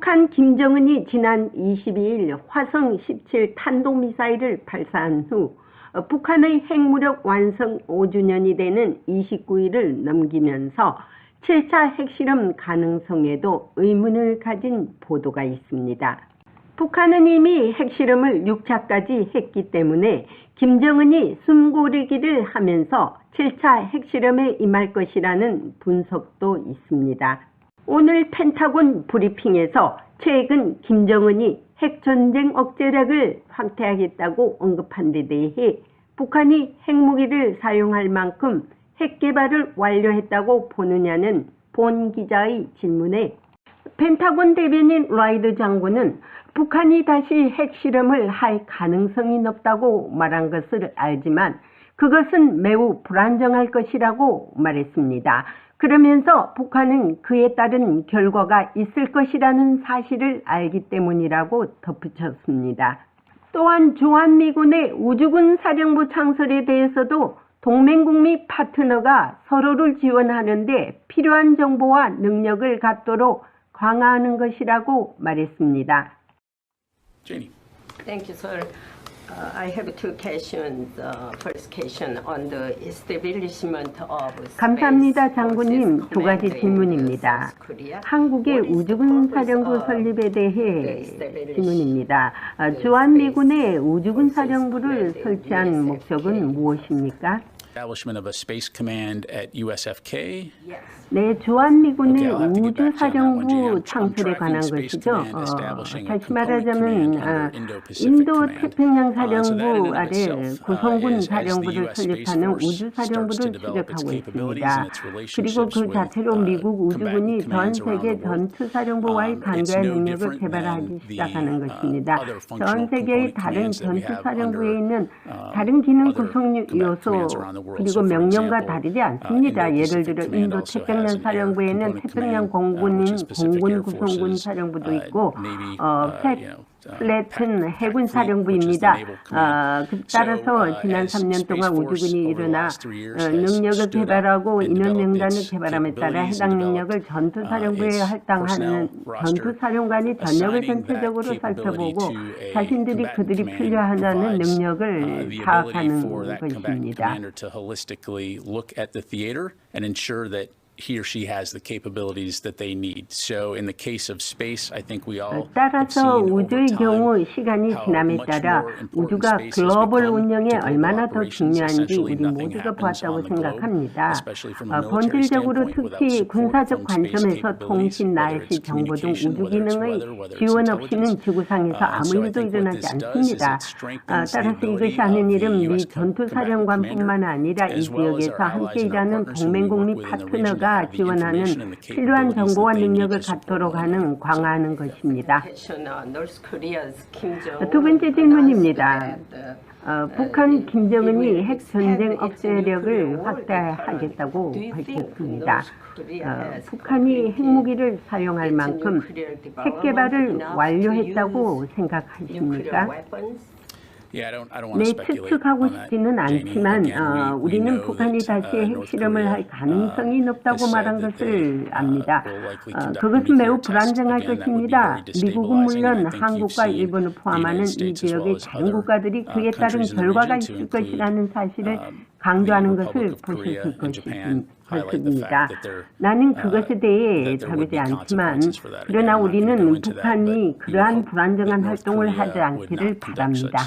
북한 김정은이 지난 22일 화성 17 탄도미사일을 발사한 후 북한의 핵무력 완성 5주년이 되는 29일을 넘기면서 7차 핵실험 가능성에도 의문을 가진 보도가 있습니다. 북한은 이미 핵실험을 6차까지 했기 때문에 김정은이 숨고르기를 하면서 7차 핵실험에 임할 것이라는 분석도 있습니다. 오늘 펜타곤 브리핑에서 최근 김정은이 핵전쟁 억제력을 확대하겠다고 언급한 데 대해 북한이 핵무기를 사용할 만큼 핵개발을 완료했다고 보느냐는 본 기자의 질문에 펜타곤 대변인 라이드 장군은 북한이 다시 핵실험을 할 가능성이 높다고 말한 것을 알지만 그것은 매우 불안정할 것이라고 말했습니다. 그러면서 북한은 그에 따른 결과가 있을 것이라는 사실을 알기 때문이라고 덧붙였습니다. 또한 주한미군의 우주군 사령부 창설에 대해서도 동맹국 및 파트너가 서로를 지원하는 데 필요한 정보와 능력을 갖도록 강화하는 것이라고 말했습니다. Janie. Thank you, sir. I have two questions. First question on the establishment of 감사합니다, 장군님. 두 가지 질문입니다. 한국의 우주군 사령부 설립에 대해 질문입니다. 주한미군의 우주군 사령부를 설치한 목적은 무엇입니까? Establishment of a space command at USFK. 네, 주한미군의 우주사령부 창설에 관한 것이죠. 다시 말하자면 인도 태평양 사령부 아래 구성군 사령부를 설립하는 우주사령부를 추격하고 있습니다. 그리고 그 자체로 미국 우주군이 전 세계 전투사령부와의 간결한 능력을 개발하기 시작하는 것입니다. 전 세계의 다른 전투사령부에 있는 다른 기능 구성 요소 그리고 명령과 다르지 않습니다. 예를 들어 인도 태평양 사령부에는 태평양 공군 구성군 사령부도 있고 플래튼 해군 사령부입니다. 따라서 지난 3년 동안 우주군이 일어나 능력을 개발하고 인원 명단을 개발함에 따라 해당 능력을 전투사령부에 할당하는 전투사령관이 전역을 전체적으로 살펴보고 자신들이 그들이 필요하다는 능력을 파악하는 것입니다. He or she has the capabilities that they need. So in the case of space, I think we all 따라서 우주의 경우 시간이 지남에 따라 우주가 글로벌 운영에 얼마나 더 중요한지 우리 모두가 보았다고 생각합니다. 본질적으로 특히 군사적 관점에서 통신, 날씨, 정보 등 우주 기능의 지원 없이는 지구상에서 아무 일도 일어나지 않습니다. 따라서 이것이 하는 일은 미 전투사령관뿐만 아니라 이 지역에서 함께 일하는 동맹국 및 파트너가 지원하는 필요한 정보와 능력을 갖도록 하는 강화하는 것입니다. 두 번째 질문입니다. 북한 김정은이 핵전쟁 억제력을 확대하겠다고 밝혔습니다. 북한이 핵무기를 사용할 만큼 핵개발을 완료했다고 생각하십니까? 네, 추측하고 싶지는 않지만 우리는 북한이 다시 핵실험을 할 가능성이 높다고 말한 것을 압니다. 그것은 매우 불안정할 것입니다. 미국은 물론 한국과 일본을 포함하는 이 지역의 다른 국가들이 그에 따른 결과가 있을 것이라는 사실을 강조하는 것을 보실 것입니다. 나는 그것에 대해 다루지 않지만 그러나 우리는 북한이 그러한 불안정한 활동을 하지 않기를 바랍니다.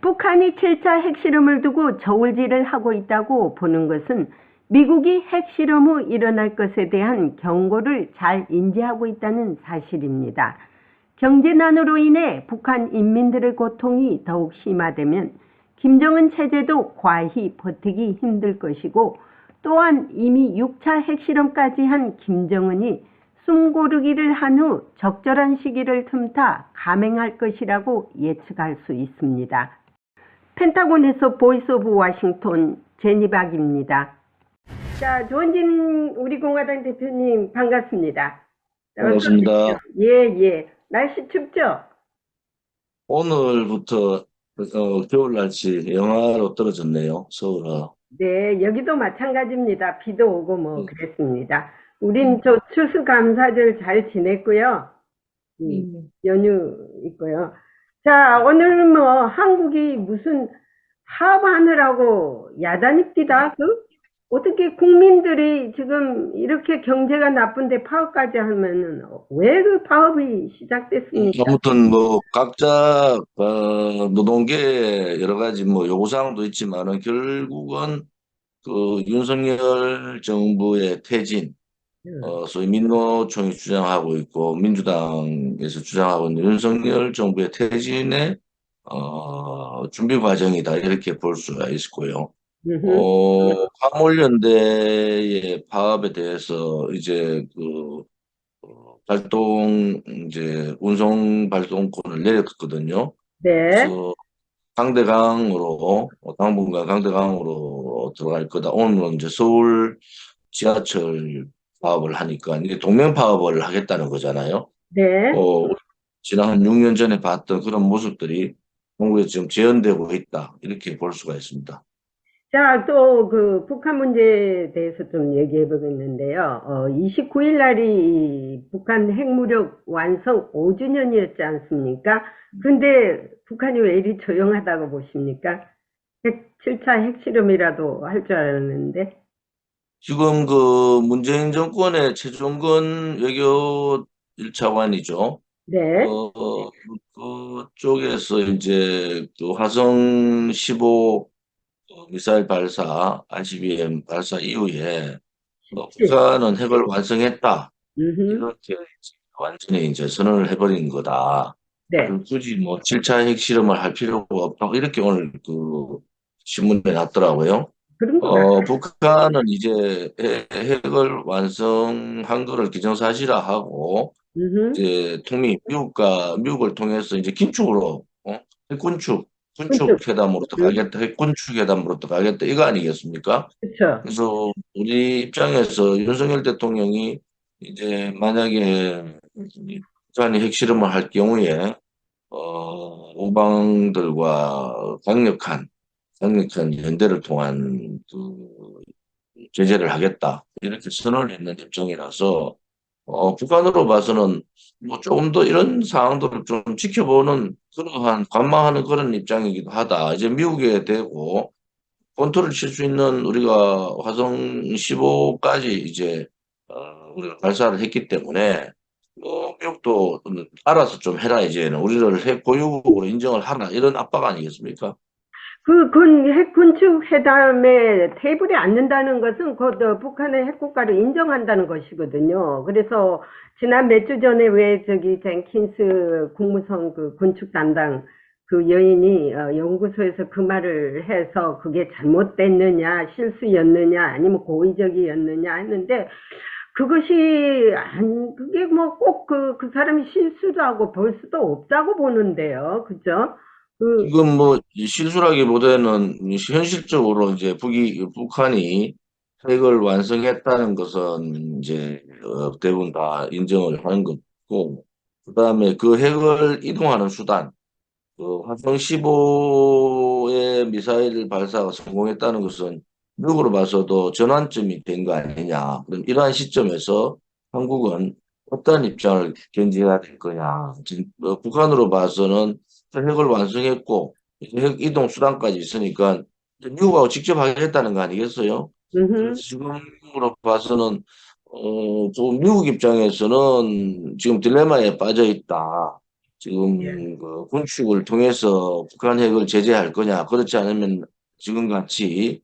북한이 7차 핵실험을 두고 저울질을 하고 있다고 보는 것은 미국이 핵실험 후 일어날 것에 대한 경고를 잘 인지하고 있다는 사실입니다. 경제난으로 인해 북한 인민들의 고통이 더욱 심화되면 김정은 체제도 과히 버티기 힘들 것이고 또한 이미 6차 핵실험까지 한 김정은이 숨고르기를 한 후 적절한 시기를 틈타 감행할 것이라고 예측할 수 있습니다. 펜타곤에서 보이스 오브 워싱턴 제니박입니다. 자, 조원진 우리 공화당 대표님 반갑습니다. 반갑습니다. 예. 날씨 춥죠? 오늘부터 겨울 날씨 영하로 떨어졌네요. 서울은. 네, 여기도 마찬가지입니다. 비도 오고 그랬습니다. 우린 저 추수감사절 잘 지냈고요. 연휴 있고요. 자, 오늘은 뭐 한국이 무슨 파업하느라고 야단이 뛰다. 어떻게 국민들이 지금 이렇게 경제가 나쁜데 파업까지 하면은 왜 그 파업이 시작됐습니까? 아무튼 뭐 각자 노동계의 여러 가지 뭐 요구사항도 있지만은 결국은 그 윤석열 정부의 퇴진, 소위 민노총이 주장하고 있고 민주당에서 주장하고 있는 윤석열 정부의 퇴진의 준비 과정이다 이렇게 볼 수가 있고요. 음흠. 화물연대의 파업에 대해서 이제 이제 운송 발동권을 내렸거든요. 네, 그래서 당분간 강대강으로 들어갈 거다. 오늘은 이제 서울 지하철 파업을 하니까 이게 동맹 파업을 하겠다는 거잖아요. 네. 지난 한 6년 전에 봤던 그런 모습들이 한국에 지금 재현되고 있다. 이렇게 볼 수가 있습니다. 자, 또 그 북한 문제에 대해서 좀 얘기해 보겠는데요. 29일 날이 북한 핵무력 완성 5주년이었지 않습니까? 근데 북한이 왜 이리 조용하다고 보십니까? 7차 핵실험이라도 할 줄 알았는데. 지금 그 문재인 정권의 최종건 외교 1차관이죠. 네, 그쪽에서 이제 그 화성 15 미사일 발사, ICBM 발사 이후에 예. 북한은 핵을 완성했다. 음흠. 이렇게 완전히 이제 선언을 해버린 거다. 네, 굳이 뭐 7차 핵실험을 할 필요가 없다고 이렇게 오늘 그 신문에 났더라고요. 그런 것 같아요. 북한은 이제 핵을 완성한 거를 기정사실화하고 음흠. 이제 미국을 통해서 이제 긴축으로 핵군축 군축. 군축 회담으로 들어가겠다, 핵군축 회담으로 들어가겠다 이거 아니겠습니까? 그렇죠. 그래서 우리 입장에서 윤석열 대통령이 이제 만약에 북한이 핵실험을 할 경우에 우방들과 강력한 연대를 통한 그 제재를 하겠다 이렇게 선언을 했는 입장이라서 북한으로 봐서는 뭐 조금 더 이런 상황들을 좀 지켜보는 그러한 관망하는 그런 입장이기도 하다. 이제 미국에 대고 본토를 칠 수 있는 우리가 화성 15까지 이제 우리가 발사를 했기 때문에 뭐 미국도 알아서 좀 해라 이제는 우리를 핵 보유국으로 인정을 하라 이런 압박 아니겠습니까? 핵군축 회담에 테이블에 앉는다는 것은 북한의 핵국가를 인정한다는 것이거든요. 그래서 지난 몇 주 전에 왜 저기 젠킨스 국무성 그 군축 담당 그 여인이 연구소에서 그 말을 해서 그게 잘못됐느냐, 실수였느냐, 아니면 고의적이었느냐 했는데 그게 뭐 꼭 그 사람이 실수도 하고 볼 수도 없다고 보는데요. 그죠? 그, 지금 뭐 실수라기보다는 현실적으로 이제 북한이 핵을 완성했다는 것은 이제 대부분 다 인정을 하는 거고, 그다음에 그 핵을 이동하는 수단, 그 화성 15의 미사일 발사가 성공했다는 것은 미국으로 봐서도 전환점이 된 거 아니냐. 그럼 이러한 시점에서 한국은 어떤 입장을 견지해야 될 거냐. 지금 북한으로 봐서는 핵을 완성했고 이제 핵 이동 수단까지 있으니까 이제 미국하고 직접 하겠다는 거 아니겠어요? 그래서 음, 지금으로 봐서는 좀 미국 입장에서는 지금 딜레마에 빠져 있다. 예. 지금 그 군축을 통해서 북한 핵을 제재할 거냐, 그렇지 않으면 지금같이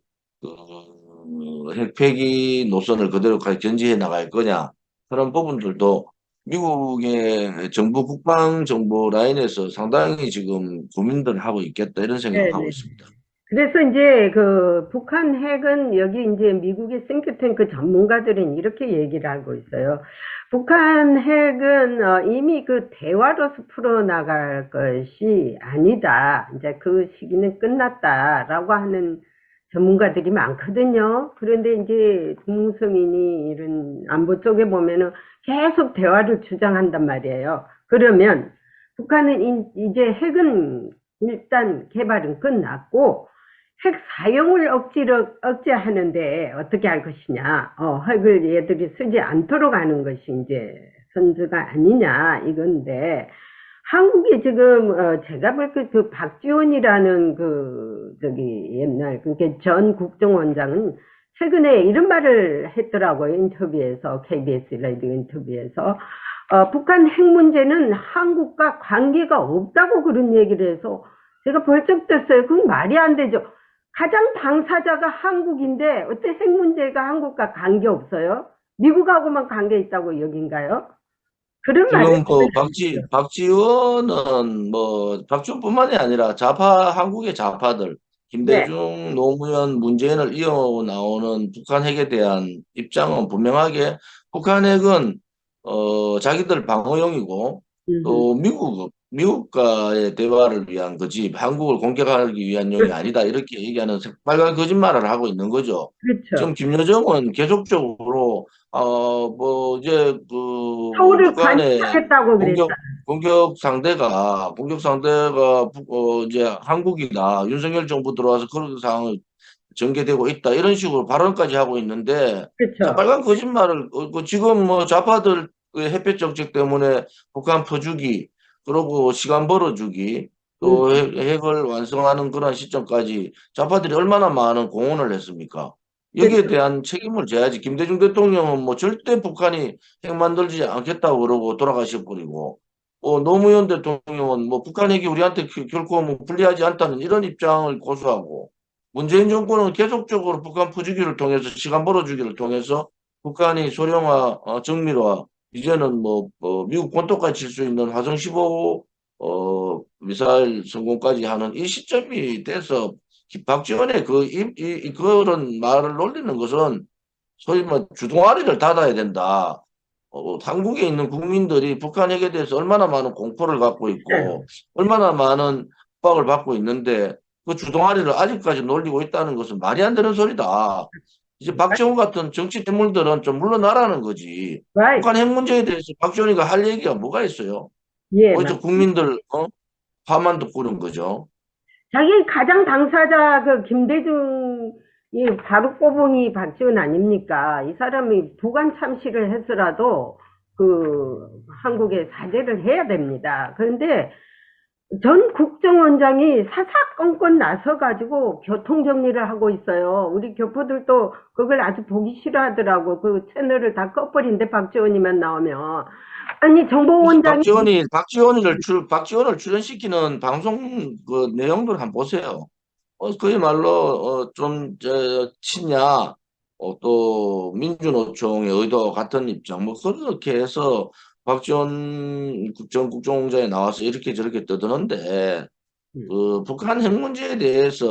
핵 폐기 노선을 그대로 견지해 나갈 거냐, 그런 부분들도 미국의 정부 국방 정보 라인에서 상당히 지금 고민들 하고 있겠다 이런 생각을 하고 네네. 있습니다. 그래서 이제 그 북한 핵은 여기 이제 미국의 싱크탱크 전문가들은 이렇게 얘기를 하고 있어요. 북한 핵은 이미 그 대화로서 풀어나갈 것이 아니다. 이제 그 시기는 끝났다라고 하는 전문가들이 많거든요. 그런데 이제 김무성이니 이런 안보 쪽에 보면은 계속 대화를 주장한단 말이에요. 그러면 북한은 이제 핵은 일단 개발은 끝났고 핵 사용을 억제하는데 어떻게 할 것이냐, 핵을 얘들이 쓰지 않도록 하는 것이 이제 선두가 아니냐, 이건데, 한국이 지금, 제가 볼 때 그 박지원이라는 옛날, 그게 전 국정원장은 최근에 이런 말을 했더라고요, 인터뷰에서, KBS 라디오 인터뷰에서. 북한 핵 문제는 한국과 관계가 없다고 그런 얘기를 해서 제가 벌쩍 떴어요. 그건 말이 안 되죠. 가장 당사자가 한국인데 어떻게 핵 문제가 한국과 관계 없어요? 미국하고만 관계 있다고 여긴가요? 그런 말을 지금 그 하면 안 되죠. 박지원은 뭐 박지원뿐만이 아니라 한국의 좌파들 네. 김대중, 노무현, 문재인을 이어 나오는 북한 핵에 대한 입장은 분명하게 북한 핵은 자기들 방어용이고 음흠. 또 미국과의 대화를 위한 거지 한국을 공격하기 위한 용이 그렇죠. 아니다 이렇게 얘기하는 빨간 거짓말을 하고 있는 거죠. 지금 그렇죠. 김여정은 계속적으로 뭐 이제 서울을 북한의 관찰했다고 공격 그랬잖아요. 공격 상대가 이제 한국이다. 윤석열 정부 들어와서 그런 상황이 전개되고 있다. 이런 식으로 발언까지 하고 있는데 그렇죠. 새빨간 거짓말을 지금 뭐 좌파들 그 햇볕 정책 때문에 북한 퍼주기 그러고 시간 벌어주기 음, 또 핵을 완성하는 그런 시점까지 좌파들이 얼마나 많은 공헌을 했습니까? 여기에 그렇죠. 대한 책임을 져야지. 김대중 대통령은 뭐 절대 북한이 핵 만들지 않겠다고 그러고 돌아가셔버리고 노무현 대통령은 뭐 북한 핵이 우리한테 결코 뭐 불리하지 않다는 이런 입장을 고수하고 문재인 정권은 계속적으로 북한 퍼주기를 통해서 시간 벌어주기를 통해서 북한이 소형화, 정밀화, 이제는 미국 본토까지 칠 수 있는 화성 15 미사일 성공까지 하는 이 시점이 돼서 박지원의 그런 말을 놀리는 것은 소위 뭐 주둥아리를 닫아야 된다. 한국에 있는 국민들이 북한 핵에 대해서 얼마나 많은 공포를 갖고 있고 얼마나 많은 압박을 받고 있는데 그 주동아리를 아직까지 놀리고 있다는 것은 말이 안 되는 소리다. 이제 박정훈 같은 정치 인물들은 좀 물러나라는 거지. right. 북한 핵 문제에 대해서 박정훈이가 할 얘기가 뭐가 있어요? 예, 어디서 국민들 화만 듣고 그런 거죠. 자기 가장 당사자 그 김대중이 바로 꼬붕이 박지원 아닙니까? 이 사람이 부관 참시를 해서라도 그 한국에 사죄를 해야 됩니다. 그런데 전 국정원장이 사사건건 나서가지고 교통정리를 하고 있어요. 우리 교포들도 그걸 아주 보기 싫어하더라고. 그 채널을 다 꺼버린데 박지원이만 나오면. 아니 그래서 정보원장이 박지원을 출연시키는 방송 그 내용들 한번 보세요. 그야말로 친야 또 민주노총의 의도와 같은 입장 뭐 그렇게 해서 박지원 전 국정원장이 나와서 이렇게 저렇게 떠드는데 북한 핵 문제에 대해서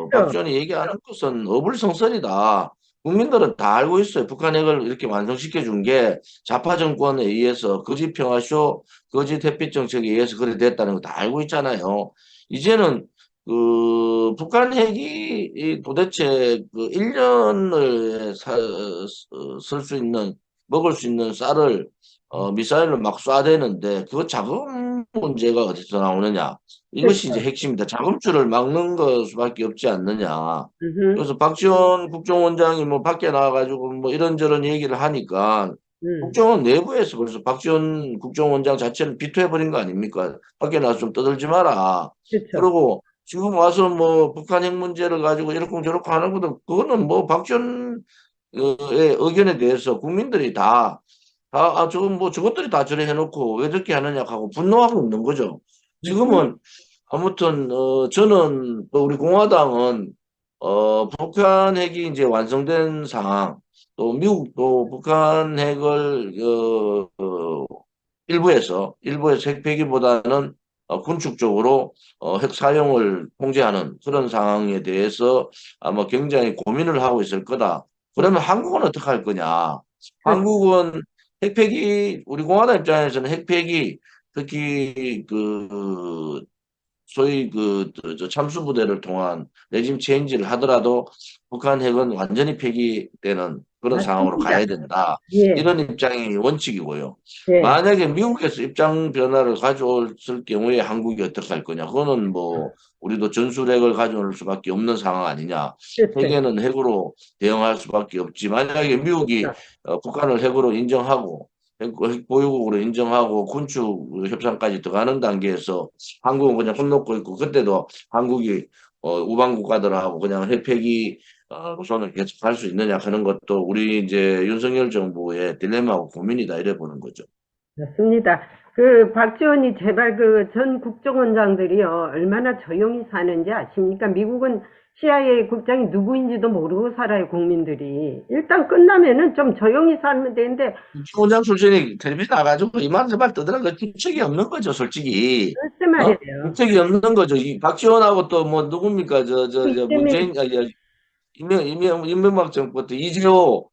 그렇죠. 박지원이 얘기하는 것은 어불성설이다. 국민들은 다 알고 있어요. 북한 핵을 이렇게 완성시켜 준 게 좌파 정권에 의해서 거짓 평화쇼, 거짓 햇빛 정책에 의해서 그래 됐다는 거 다 알고 있잖아요. 이제는 북한 핵이 도대체 그 1년을 쓸 수 있는 먹을 수 있는 쌀을 미사일로 막 쏴대는데 그 자금 문제가 어디서 나오느냐? 이것이 이제 그렇죠. 핵심이다. 자금줄을 막는 것밖에 없지 않느냐. 음흠. 그래서 박지원 국정원장이 뭐 밖에 나와가지고 뭐 이런저런 얘기를 하니까 음. 국정원 내부에서 벌써 박지원 국정원장 자체를 비토해버린 거 아닙니까? 밖에 나와서 좀 떠들지 마라. 그렇죠. 그리고 지금 와서 뭐 북한 핵 문제를 가지고 이렇고 저렇고 하는 것도 그거는 뭐 박지원의 의견에 대해서 국민들이 저건 뭐 저것들이 다 저래 해놓고 왜 저렇게 하느냐 하고 분노하고 있는 거죠. 맞습니다. 지금은 아무튼 저는 또 우리 공화당은 북한 핵이 이제 완성된 상황 또 미국도 북한 핵을 일부에서 핵 폐기보다는 군축적으로 핵 사용을 통제하는 그런 상황에 대해서 아마 굉장히 고민을 하고 있을 거다. 그러면 한국은 어떻게 할 거냐? 그렇죠. 한국은 핵폐기 우리 공화당 입장에서는 핵폐기 특히 소위 저 참수부대를 통한 레짐 체인지를 하더라도 북한 핵은 완전히 폐기되는 그런 상황으로 맞습니다. 가야 된다. 예, 이런 입장이 원칙이고요. 예, 만약에 미국에서 입장 변화를 가져올 경우에 한국이 어떻게 할 거냐? 그거는 뭐 우리도 전술핵을 가져올 수밖에 없는 상황 아니냐? 글쎄, 세계는 핵으로 대응할 수밖에 없지. 만약에 미국이 북한을 핵으로 인정하고 핵 보유국으로 인정하고 군축 협상까지 들어가는 단계에서 한국은 그냥 손 놓고 있고 그때도 한국이 우방 국가들하고 그냥 핵폐기 노선을 계속할 수 있느냐 하는 것도 우리 이제 윤석열 정부의 딜레마하고 고민이다 이래 보는 거죠. 맞습니다. 그 박지원이 제발 그 전 국정원장들이요 얼마나 조용히 사는지 아십니까? 미국은 CIA 국장이 누구인지도 모르고 살아요, 국민들이. 일단 끝나면은 좀 조용히 살면 되는데, 총장 출신이 텔레비전 나가지고 이만 저만 떠드는 거 주책이 없는 거죠, 솔직히. 글쎄 어? 말이에요. 주책이 없는 거죠. 이 박지원하고 또 뭐 누굽니까? 저 이재명, 문재인 이명박 정부 때 이재호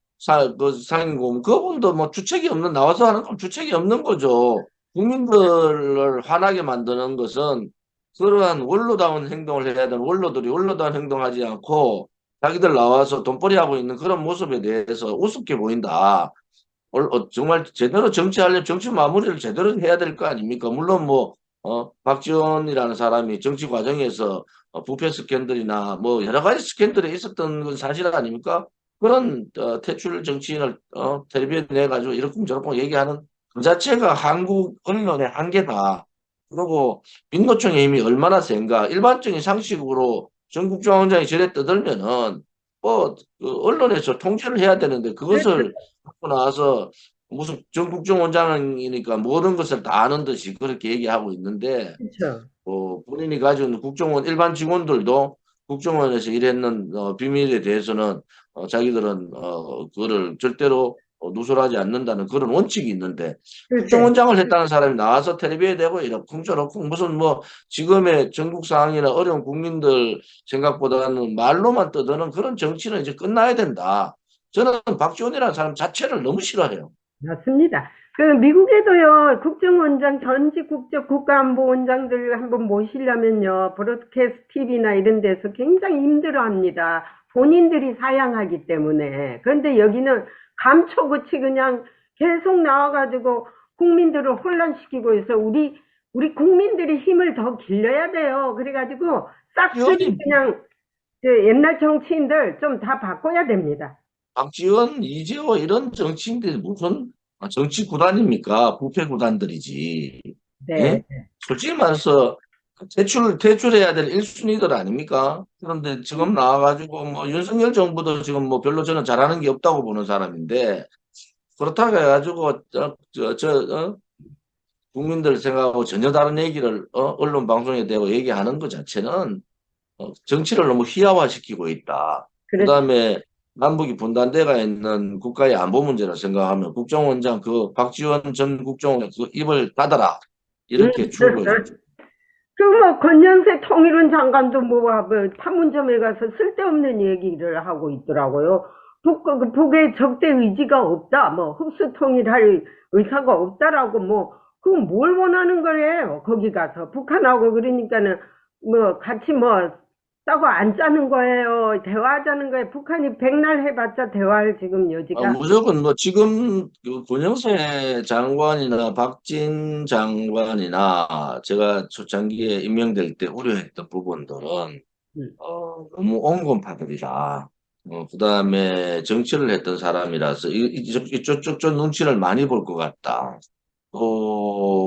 그 상임고문 그분도 뭐 주책이 없는 나와서 하는 건 주책이 없는 거죠. 국민들을 화나게 만드는 것은 그러한 원로다운 행동을 해야 되는 원로들이 원로다운 행동하지 않고 자기들 나와서 돈벌이 하고 있는 그런 모습에 대해서 우습게 보인다. 정말 제대로 정치하려면 정치 마무리를 제대로 해야 될 거 아닙니까? 물론 뭐 박지원이라는 사람이 정치 과정에서 부패 스캔들이나 뭐 여러 가지 스캔들이 있었던 건 사실 아닙니까? 그런 퇴출 정치인을 텔레비에 내가지고 이렇쿵저렇쿵 얘기하는 그 자체가 한국 언론의 한계다. 그리고 민노총의 힘이 얼마나 센가? 일반적인 상식으로 전국중앙장이 저래 떠들면은 그 언론에서 통제를 해야 되는데 그렇죠. 그것을 하고 나서 무슨 전국정원장이니까 모든 것을 다 아는 듯이 그렇게 얘기하고 있는데 그렇죠. 본인이 가지고 있는 국정원 일반 직원들도 국정원에서 일했는 비밀에 대해서는 자기들은 그거를 절대로 누설하지 않는다는 그런 원칙이 있는데 글쎄. 국정원장을 했다는 사람이 나와서 텔레비에 대고 이러쿵저러쿵 무슨 뭐 지금의 전국 상황이나 어려운 국민들 생각보다는 말로만 떠드는 그런 정치는 이제 끝나야 된다. 저는 박지원이라는 사람 자체를 너무 싫어해요. 맞습니다. 그 미국에도요 국정원장 전직 국가안보원장들 한번 모시려면요 브로드캐스트 TV나 이런 데서 굉장히 힘들어합니다. 본인들이 사양하기 때문에. 그런데 여기는 감초같이 그냥 계속 나와가지고 국민들을 혼란시키고 있어. 우리 국민들이 힘을 더 길러야 돼요. 그래가지고 싹쓸이 박지원이 그냥 그 옛날 정치인들 좀 다 바꿔야 됩니다. 박지원, 이재호 이런 정치인들이 무슨 정치 구단입니까? 부패 구단들이지. 예? 네. 솔직히 말해서 퇴출해야 될 1순위들 아닙니까? 그런데 지금 나와가지고 뭐 윤석열 정부도 지금 뭐 별로 저는 잘하는 게 없다고 보는 사람인데 그렇다고 해가지고 국민들 생각하고 전혀 다른 얘기를 언론 방송에 대고 얘기하는 것 자체는 정치를 너무 희화화시키고 있다. 그렇죠. 그다음에 남북이 분단돼가 있는 국가의 안보 문제를 생각하면 국정원장 그 박지원 전 국정원장 그 입을 닫아라 이렇게 충고해 줬죠. 그 뭐 권영세 통일부 장관도 뭐 판문점에 가서 쓸데없는 얘기를 하고 있더라고요. 북의 적대 의지가 없다, 뭐 흡수 통일할 의사가 없다라고 뭐 그건 뭘 원하는 거예요? 거기 가서 북한하고 그러니까는 뭐 같이 뭐 싸고 안 짜는 거예요. 대화하자는 거예요. 북한이 백날 해봤자 대화할 지금 여지가. 무조건 뭐 지금 그 권영세 장관이나 박진 장관이나 제가 초창기에 임명될 때 우려했던 부분들은 음, 너무 온건파들이다. 그다음에 정치를 했던 사람이라서 이쪽 눈치를 많이 볼 것 같다.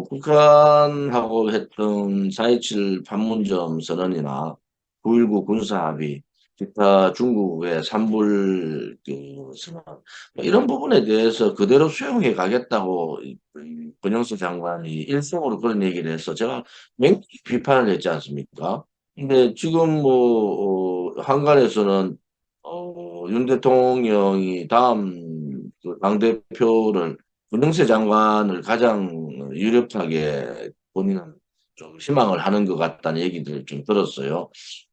북한하고 했던 4.27 판문점 선언이나 9.19 군사합의, 기타 중국의 산불 그 선언, 뭐 이런 부분에 대해서 그대로 수용해 가겠다고 이 권영수 장관이 일성으로 그런 얘기를 해서 제가 맹히 비판을 했지 않습니까? 근데 지금 뭐 한간에서는 윤 대통령이 다음 그 당대표를 권영세 장관을 가장 유력하게 본인은 좀 희망을 하는 것 같다는 얘기들을 좀 들었어요.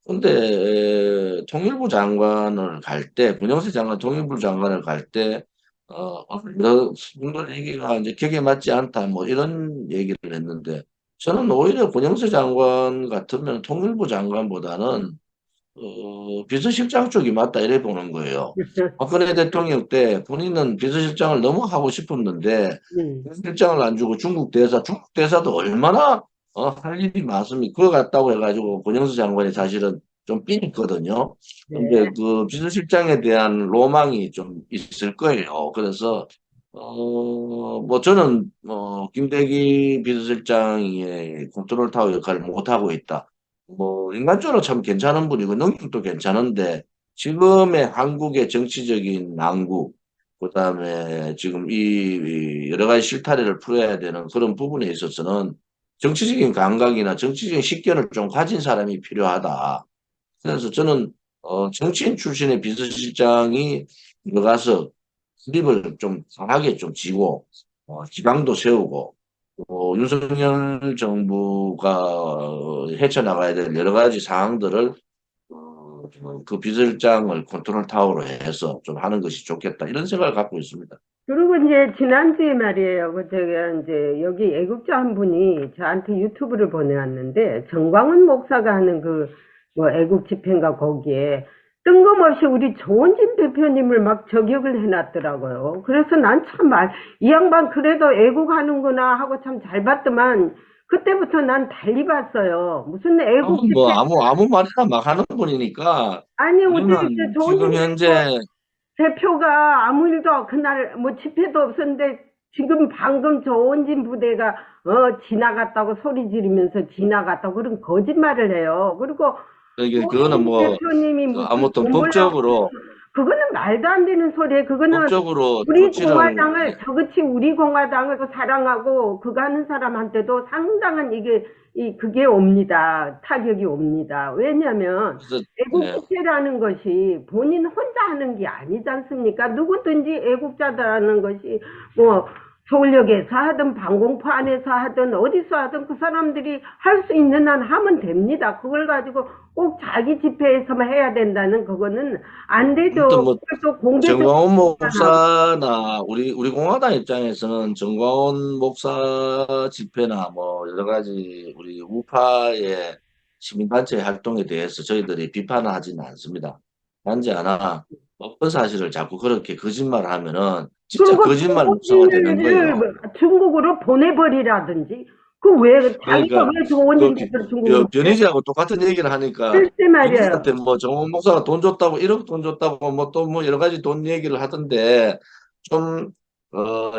근데 통일부 장관을 갈 때, 권영세 장관 통일부 장관을 갈 때, 여러 분들 얘기가 이제 격에 맞지 않다, 뭐 이런 얘기를 했는데, 저는 오히려 권영세 장관 같으면 통일부 장관보다는 비서실장 쪽이 맞다 이래 보는 거예요. 박근혜 대통령 때 본인은 비서실장을 너무 하고 싶었는데 네. 비서실장을 안 주고 중국 대사도 얼마나 할 일이 많습니까? 그거 같다고 해가지고 권영수 장관이 사실은 좀 삐있거든요. 네. 근데 그 비서실장에 대한 로망이 좀 있을 거예요. 그래서 뭐 저는 김대기 비서실장의 컨트롤 타워 역할을 못 하고 있다. 뭐 인간적으로 참 괜찮은 분이고 능력도 괜찮은데 지금의 한국의 정치적인 난국 그다음에 지금 이 여러 가지 실타래를 풀어야 되는 그런 부분에 있어서는 정치적인 감각이나 정치적인 식견을 좀 가진 사람이 필요하다. 그래서 저는 정치인 출신의 비서실장이 들어가서 수립을 좀 강하게 좀 지고 기강도 세우고 윤석열 정부가 헤쳐나가야 될 여러 가지 사항들을 그 비서실장을 컨트롤 타워로 해서 좀 하는 것이 좋겠다 이런 생각을 갖고 있습니다. 그리고 이제 지난주에 말이에요. 제가 이제 여기 애국자 한 분이 저한테 유튜브를 보내왔는데 정광훈 목사가 하는 그 뭐 애국 집회인가 거기에 뜬금없이 우리 조원진 대표님을 막 저격을 해놨더라고요. 그래서 난 참 이 양반 그래도 애국하는구나 하고 참 잘 봤더만 그때부터 난 달리 봤어요. 무슨 애국 뭐 집회 아무 말이나 막 하는 분이니까 아니 어떻게 우리는 조원진 지금 현재 대표가 아무 일도 그날 뭐 집회도 없었는데 지금 방금 조원진 부대가 지나갔다고 소리 지르면서 지나갔다고 그런 거짓말을 해요. 그리고 그거는 조원진 뭐 대표님이 무슨 아무튼 돈 벌라고 그거는 말도 안 되는 소리예요. 그거는 법적으로 우리 조치를 공화당을 저같이 우리 공화당을 사랑하고 그거 하는 사람한테도 상당한 그게 옵니다. 타격이 옵니다. 왜냐하면 그래서 애국 예, 집회라는 것이 본인 혼자 하는 게 아니지 않습니까? 누구든지 애국자들하는 것이 뭐 서울역에서 하든 방공포 안에서 하든 어디서 하든 그 사람들이 할 수 있는 한 하면 됩니다. 그걸 가지고 꼭 자기 집회에서만 해야 된다는 그거는 안 아무튼 되죠. 뭐 그걸 또 공개적으로 정광훈 비판하고. 목사나 우리 공화당 입장에서는 정광훈 목사 집회나 뭐 여러 가지 우리 우파의 시민단체 활동에 대해서 저희들이 비판을 하지는 않습니다. 단지 하나 어떤 사실을 자꾸 그렇게 거짓말하면은 진짜 그리고 거짓말 목사가 되는 거예요. 조원진을 중국으로 보내버리라든지 그 왜 자기가 그러니까 왜 그 조원진 대표를 중국으로 보내? 변희재하고 똑같은 얘기를 하니까 글쎄 말이에요. 변희재한테 뭐 정원 목사가 돈 줬다고 1억 돈 줬다고 뭐 또 뭐 여러 가지 돈 얘기를 하던데 좀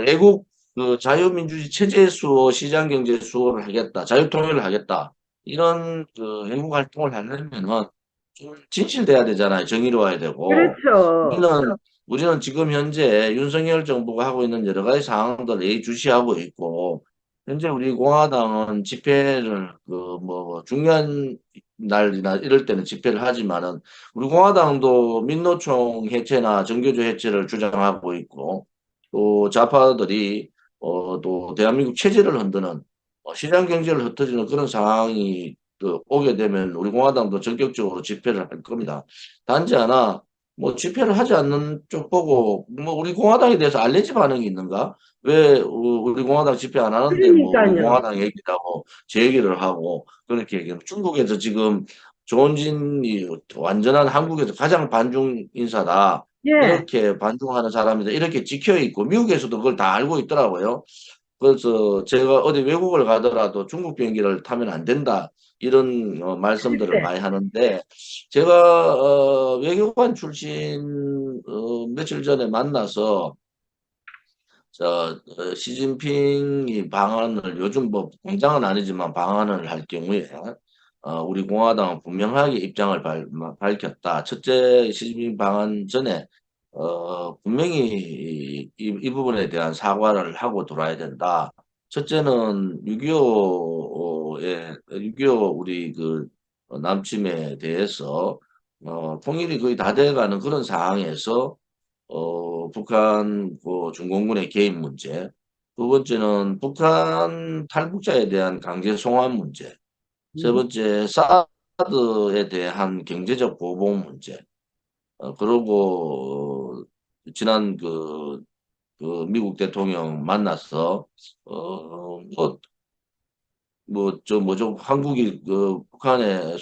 애국 그 자유민주주의 체제 수호 시장 경제 수호를 하겠다 자유통일을 하겠다 이런 그 애국 활동을 하려면은 좀 진실돼야 되잖아요 정의로워야 되고 그렇죠. 우리는 지금 현재 윤석열 정부가 하고 있는 여러 가지 상황들을 예의주시하고 있고 현재 우리 공화당은 집회를 그 뭐 중요한 날이나 이럴 때는 집회를 하지만은 우리 공화당도 민노총 해체나 정교조 해체를 주장하고 있고 또 좌파들이 또 대한민국 체제를 흔드는 시장 경제를 흩어지는 그런 상황이 오게 되면 우리 공화당도 전격적으로 집회를 할 겁니다. 단지 하나 뭐 집회를 하지 않는 쪽 보고 뭐 우리 공화당에 대해서 알레르기 반응이 있는가? 왜 우리 공화당 집회 안 하는데 뭐 우리 그러니까요. 공화당 얘기라고 제 얘기를 하고 그렇게 얘기하면 중국에서 지금 조원진이 완전한 한국에서 가장 반중 인사다. 예. 이렇게 반중하는 사람이다. 이렇게 찍혀 있고 미국에서도 그걸 다 알고 있더라고요. 그래서 제가 어디 외국을 가더라도 중국 비행기를 타면 안 된다. 이런 말씀들을 글쎄. 많이 하는데 제가 외교관 출신 며칠 전에 만나서 시진핑이 방한을 요즘 뭐 공장은 아니지만 방한을 할 경우에 우리 공화당은 분명하게 입장을 밝혔다. 첫째 시진핑 방한 전에 분명히 이 부분에 대한 사과를 하고 돌아야 된다. 첫째는 6.25의 우리 그 남침에 대해서 통일이 거의 다 돼가는 그런 상황에서 북한 그 중공군의 개입 문제, 두 번째는 북한 탈북자에 대한 강제 송환 문제, 세 음. 번째 사드에 대한 경제적 보복 문제, 그리고 지난 그 미국 대통령 만나서 저 뭐죠 한국이 그 북한의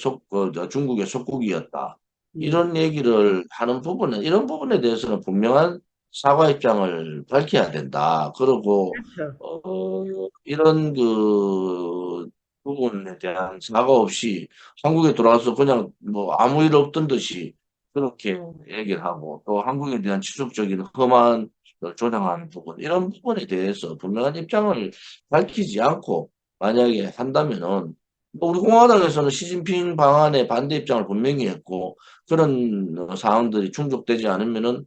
중국의 속국이었다. 이런 얘기를 하는 이런 부분에 대해서는 분명한 사과 입장을 밝혀야 된다. 그리고, 그렇죠. 이런 그 부분에 대한 사과 없이 한국에 돌아와서 그냥 뭐 아무 일 없던 듯이 그렇게 얘기를 하고 또 한국에 대한 지속적인 험한 조장하는 부분, 이런 부분에 대해서 분명한 입장을 밝히지 않고 만약에 한다면은 뭐 우리 공화당에서는 시진핑 방안에 반대 입장을 분명히 했고 그런 사항들이 충족되지 않으면은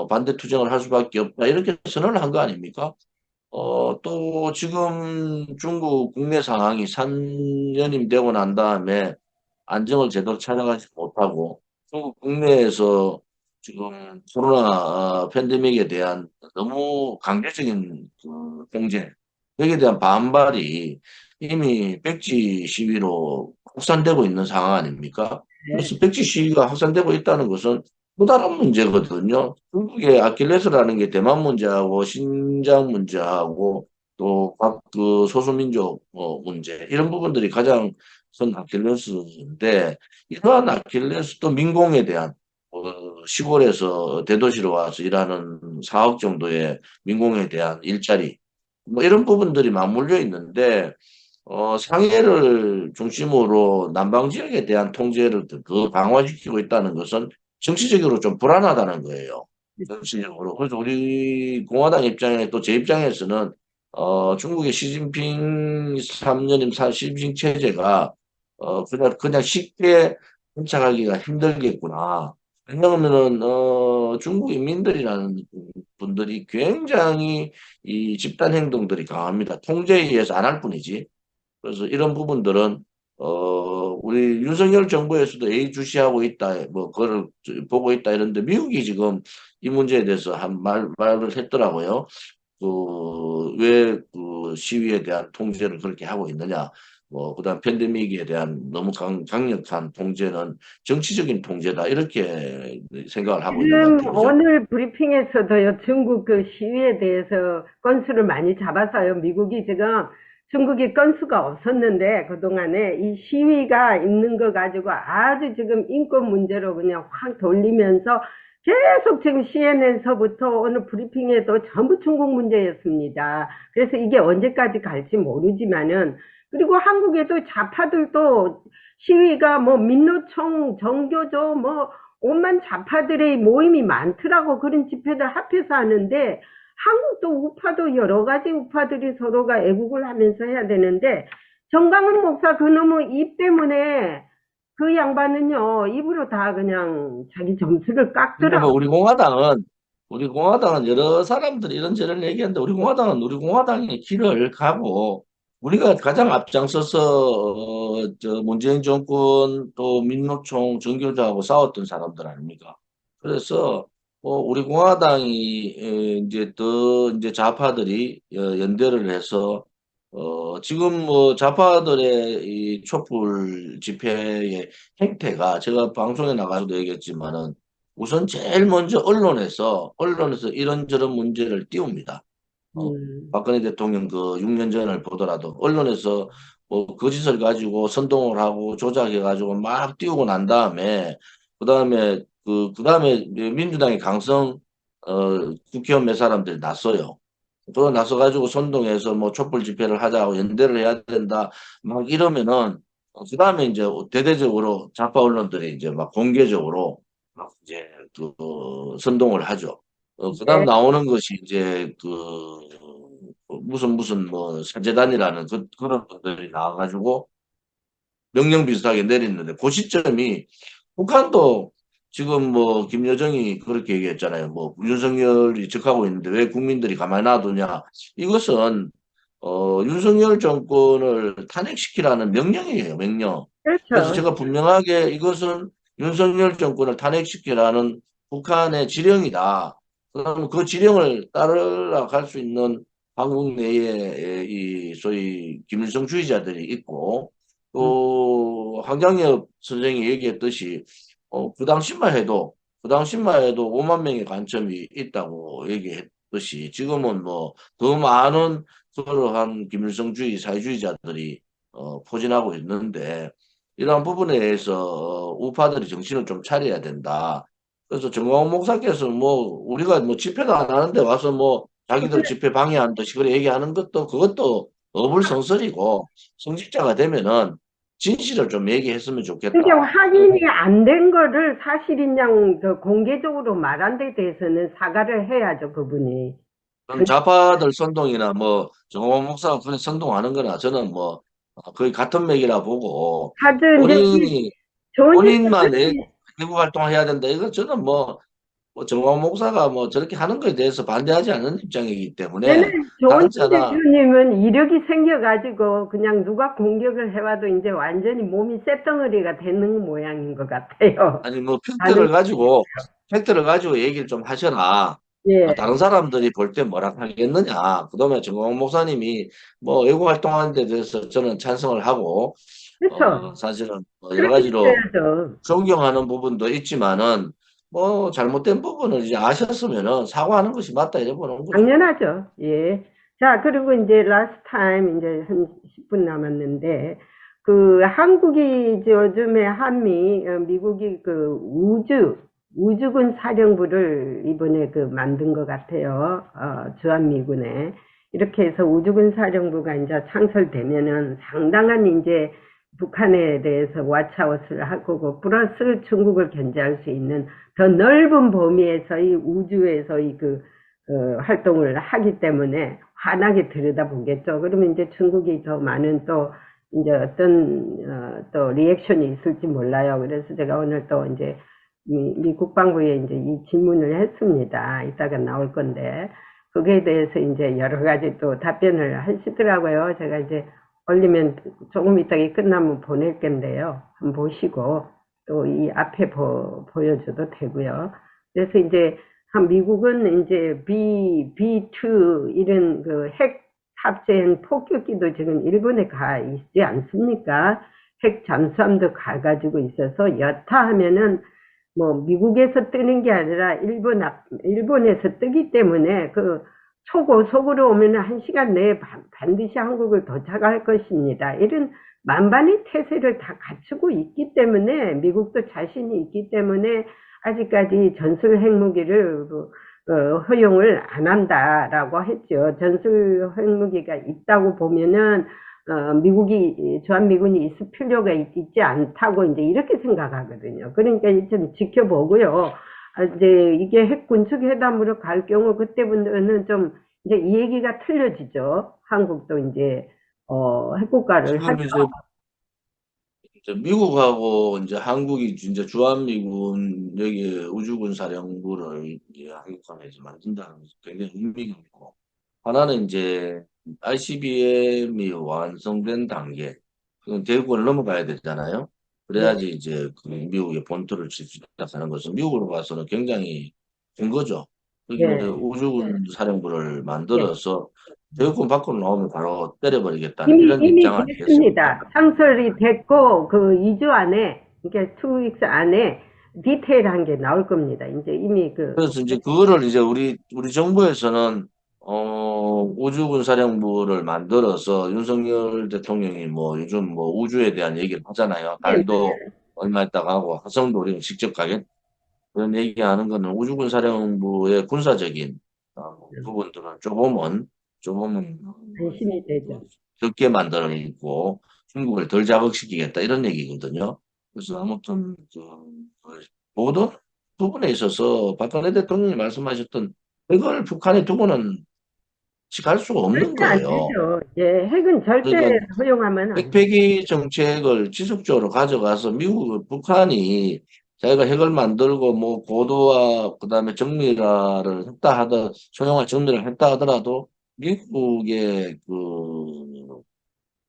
반대 투쟁을 할 수밖에 없다 이렇게 선언을 한 거 아닙니까? 또 지금 중국 국내 상황이 3년이 되고 난 다음에 안정을 제대로 찾아가지 못하고 중국 국내에서 지금 코로나 팬데믹에 대한 너무 강제적인 그 경제, 여기에 대한 반발이 이미 백지 시위로 확산되고 있는 상황 아닙니까? 그래서 백지 시위가 확산되고 있다는 것은 또 다른 문제거든요. 중국의 아킬레스라는 게 대만 문제하고 신장 문제하고 또 각 그 소수민족 문제 이런 부분들이 가장 큰 아킬레스인데 이러한 아킬레스 또 민공에 대한 시골에서 대도시로 와서 일하는 4억 정도의 민공에 대한 일자리 뭐 이런 부분들이 맞물려 있는데 상해를 중심으로 남방 지역에 대한 통제를 그 강화시키고 있다는 것은 정치적으로 좀 불안하다는 거예요. 정치적으로. 그래서 우리 공화당 입장에 또 제 입장에서는 중국의 시진핑 3년임 시진핑 체제가 그냥 쉽게 정착하기가 힘들겠구나. 왜냐하면은 중국 인민들이라는 분들이 굉장히 이 집단 행동들이 강합니다. 통제에 의해서 안 할 뿐이지. 그래서 이런 부분들은 우리 윤석열 정부에서도 예의주시하고 있다, 뭐 그걸 보고 있다 이런데 미국이 지금 이 문제에 대해서 말을 했더라고요. 왜 그 시위에 대한 통제를 그렇게 하고 있느냐. 뭐 그다음 팬데믹에 대한 너무 강력한 통제는 정치적인 통제다 이렇게 생각을 하고 있는 것 지금 같아요. 그죠? 오늘 브리핑에서도요, 중국 그 시위에 대해서 건수를 많이 잡아서요, 미국이 지금 중국이 건수가 없었는데, 그동안에 이 시위가 있는 거 가지고 아주 지금 인권 문제로 그냥 확 돌리면서 계속 지금 CNN서부터 오늘 브리핑에도 전부 중국 문제였습니다. 그래서 이게 언제까지 갈지 모르지만은, 그리고 한국에도 좌파들도 시위가 뭐 민노총, 정교조, 뭐 온만 좌파들의 모임이 많더라고. 그런 집회들 합해서 하는데 한국도 우파도 여러 가지 우파들이 서로가 애국을 하면서 해야 되는데 정강훈 목사 그놈의 입 때문에 그 양반은요 입으로 다 그냥 자기 점수를 근데 뭐 깎더라고. 우리 공화당은 여러 사람들이 이런저런 얘기하는데 우리 공화당의 길을 가고 우리가 가장 앞장서서 저 문재인 정권 또 민노총 정교조하고 싸웠던 사람들 아닙니까? 그래서 우리 공화당이 이제 더 이제 좌파들이 연대를 해서 지금 뭐 좌파들의 이 촛불 집회의 행태가 제가 방송에 나가서도 얘기했지만은 우선 제일 먼저 언론에서 이런저런 문제를 띄웁니다. 어, 음. 박근혜 대통령 그 6년 전을 보더라도 언론에서 뭐 거짓을 가지고 선동을 하고 조작해 가지고 막 띄우고 난 다음에 그다음에 민주당의 강성 국회의원 몇 사람들이 났어요. 또 나서 가지고 선동해서 뭐 촛불 집회를 하자고 연대를 해야 된다 막 이러면은 그다음에 이제 대대적으로 좌파 언론들이 이제 막 공개적으로 막 이제 선동을 하죠. 그다음 네. 나오는 것이 이제 무슨 뭐 사재단이라는 그런 것들이 나와가지고 명령 비슷하게 내렸는데 그 시점이 북한도 지금 뭐 김여정이 그렇게 얘기했잖아요. 뭐 윤석열이 적하고 있는데 왜 국민들이 가만히 놔두냐. 이것은 윤석열 정권을 탄핵시키라는 명령이에요. 명령. 그래서 그렇죠. 제가 분명하게 이것은 윤석열 정권을 탄핵시키라는 북한의 지령이다. 그러면 그 지령을 따라갈 수 있는 한국 내에 이 소위 김일성주의자들이 있고 음. 또 황장엽 선생이 얘기했듯이 그 당시만 해도 5만 명의 관점이 있다고 얘기했듯이 지금은 뭐 더 많은 그러한 김일성주의 사회주의자들이 포진하고 있는데 이러한 부분에 대해서 우파들이 정신을 좀 차려야 된다. 그래서 정광훈 목사께서 뭐 우리가 뭐 집회도 안 하는데 와서 뭐 자기들 집회 방해한다시 그래 얘기하는 것도 그것도 어불성설이고 성직자가 되면은 진실을 좀 얘기했으면 근데 좋겠다. 확인이 안 된 거를 사실인 양 공개적으로 말한 데 대해서는 사과를 해야죠, 그분이. 그럼 좌파들 선동이나 뭐 정호원 목사가 그런 선동하는 거나 저는 뭐 거의 같은 맥이라 보고 하여튼 이제 이 본인이 좋은 본인만 짓을 외국 활동을 해야 된다. 이거 저는 뭐 정호원 목사가 뭐 저렇게 하는 거에 대해서 반대하지 않는 입장이기 얘는 때문에 조은진 당사나 대표님은 이력이 생겨가지고 그냥 누가 공격을 해와도 이제 완전히 몸이 쇳덩어리가 되는 모양인 것 같아요. 아니 뭐 나는 팩트를 가지고 얘기를 좀 하셔라. 예, 다른 사람들이 볼 때 뭐라 하겠느냐. 그다음에 정호원 목사님이 뭐 외국 활동하는 데 대해서 저는 찬성을 하고 그렇죠. 사실은 뭐 여러 그렇게 가지로 해야죠. 존경하는 부분도 있지만은 뭐 잘못된 부분을 이제 아셨으면은 사과하는 것이 맞다 이래 보는 거죠. 당연하죠. 예. 자, 그리고 이제 last time 이제 한 10분 남았는데 그 한국이 이제 요즘에 미국이 그 우주군 사령부를 이번에 그 만든 것 같아요. 주한미군에. 이렇게 해서 우주군 사령부가 이제 창설되면은 상당한 이제 북한에 대해서 왓츠아웃을 할 거고 플러스 중국을 견제할 수 있는 더 넓은 범위에서의 우주에서의 활동을 하기 때문에 환하게 들여다보겠죠. 그러면 이제 중국이 더 많은 또 이제 또 리액션이 있을지 몰라요. 그래서 제가 오늘 또 이제 미 국방부에 이제 이 질문을 했습니다. 이따가 나올 건데 거기에 대해서 이제 여러 가지 또 답변을 하시더라고요. 제가 이제 올리면 조금 이따가 끝나면 보낼 건데요. 한번 보시고 또 이 앞에 보여줘도 되고요. 그래서 이제 미국은 이제 B2 이런 그 핵 탑재한 폭격기도 지금 일본에 가 있지 않습니까? 핵 잠수함도 가가지고 있어서 여타 하면은 뭐 미국에서 뜨는 게 아니라 일본에서 뜨기 때문에 그 초고속으로 오면 1시간 내에 반드시 한국을 도착할 것입니다. 이런 만반의 태세를 다 갖추고 있기 때문에 미국도 자신이 있기 때문에 아직까지 전술 핵무기를 허용을 안 한다라고 했죠. 전술 핵무기가 있다고 보면은 미국이 주한미군이 있을 필요가 있지 않다고 이제 이렇게 생각하거든요. 그러니까 좀 지켜보고요. 이제 이게 핵 군축 회담으로 갈 경우 그때부터는 좀 이제 이 얘기가 틀려지죠. 한국도 이제 핵국가를 지금 하죠. 이제 미국하고 이제 한국이 이제 주한미군 여기 우주군 사령부를 이제 한국한에서 만든다는 것은 굉장히 의미가 있고 하나는 이제 ICBM이 완성된 단계 그건 대구를 넘어가야 되잖아요. 네, 그래야지 이제 그 미국의 본토를 칠 수 있다 하는 것은 미국으로 봐서는 굉장히 큰 거죠. 여기 네, 우주군 사령부를 네. 만들어서 대구권 밖으로 나오면 바로 때려버리겠다는 이미 이런 입장 아니겠습니까? 됐습니다. 창설이 됐고 그 2주 안에 그러니까 2 weeks 안에 디테일한 게 나올 겁니다. 이제 이미 그래서 이제 그거를 이제 우리 정부에서는 우주군 사령부를 만들어서 윤석열 대통령이 뭐 요즘 뭐 우주에 대한 얘기를 하잖아요. 네, 달도 얼마 있다가 하고 화성도 우리가 직접 가겠 그런 얘기하는 거는 우주군 사령부의 군사적인 부분들은 조금은 안심이 되죠. 적게 만들어 있고 중국을 덜 자극시키겠다 이런 얘기거든요. 그래서 아무튼 모든 부분에 있어서 박근혜 대통령이 말씀하셨던 이걸 북한에 두고는 갈 수가 없는 절대 안 거예요. 되죠. 예, 핵은 절대 그러니까 허용하면 안 돼요. 핵폐기 정책을 지속적으로 가져가서 북한이 자기가 핵을 만들고 뭐 고도와 그다음에 정밀화를 했다 하더 소형화 정밀을 했다 하더라도 미국의 그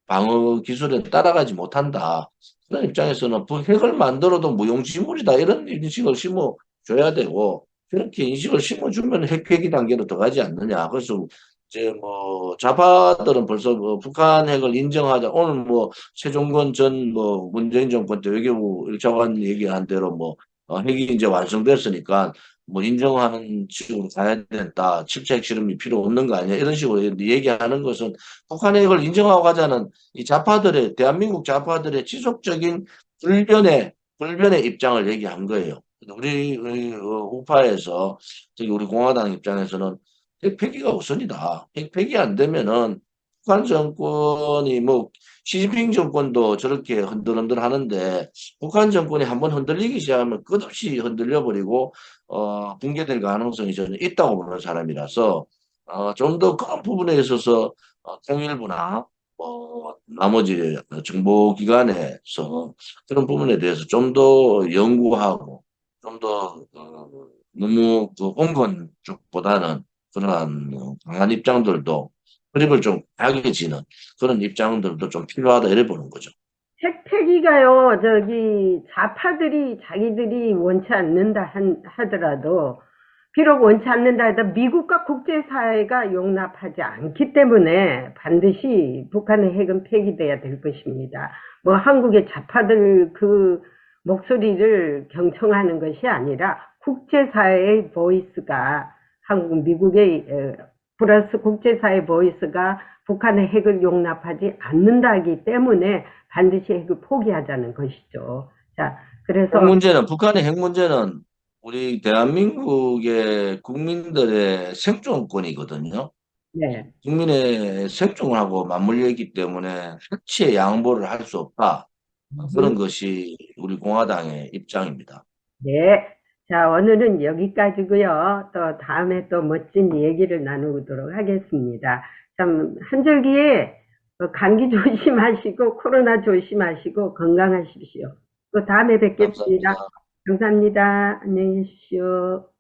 방어 기술에 따라가지 못한다. 그런 입장에서는 핵을 만들어도 무용지물이다. 이런 인식을 심어줘야 되고, 그렇게 인식을 심어주면 핵폐기 단계로 들어가지 않느냐. 그래서 이제 뭐 좌파들은 벌써 뭐 북한 핵을 인정하자. 오늘 뭐 최종건 전 뭐 문재인 정권 때 외교부 1차관 얘기한 대로 뭐 핵이 이제 완성됐으니까 뭐 인정하는 식으로 가야 된다. 7차 핵실험이 필요 없는 거 아니야. 이런 식으로 얘기하는 것은 북한의 핵을 인정하고 가자는 이 좌파들의, 대한민국 좌파들의 지속적인 불변의 입장을 얘기한 거예요. 우리 우파에서, 저기 우리 공화당 입장에서는 핵 폐기가 우선이다. 핵 폐기 안 되면은 북한 정권이 뭐 시진핑 정권도 저렇게 흔들흔들 하는데 북한 정권이 한번 흔들리기 시작하면 끝없이 흔들려 버리고 붕괴될 가능성이 저는 있다고 보는 사람이라서 좀 더 그런 부분에 있어서 통일부나 나머지 정보기관에서 그런 부분에 대해서 좀 더 연구하고 좀 더 너무 그 온건 쪽보다는 그러한 강한 입장들도 그립을 좀 약해지는 그런 입장들도 좀 필요하다 이래 보는 거죠. 핵폐기가요, 저기, 좌파들이 자기들이 원치 않는다 하더라도, 비록 원치 않는다 해도 미국과 국제사회가 용납하지 않기 때문에 반드시 북한의 핵은 폐기돼야 될 것입니다. 뭐 한국의 좌파들 그 목소리를 경청하는 것이 아니라 국제사회의 보이스가 한국, 미국의 플러스 국제사회 보이스가 북한의 핵을 용납하지 않는다기 때문에 반드시 핵을 포기하자는 것이죠. 자, 핵 그래서 문제는 북한의 핵 문제는 우리 대한민국의 국민들의 생존권이거든요. 네. 국민의 생존하고 맞물려 있기 때문에 핵치의 양보를 할 수 없다. 그런 것이 우리 공화당의 입장입니다. 네. 자, 오늘은 여기까지고요. 또 다음에 또 멋진 얘기를 나누도록 하겠습니다. 참, 한절기에 감기 조심하시고 코로나 조심하시고 건강하십시오. 또 다음에 뵙겠습니다. 감사합니다. 감사합니다. 안녕히 계십시오.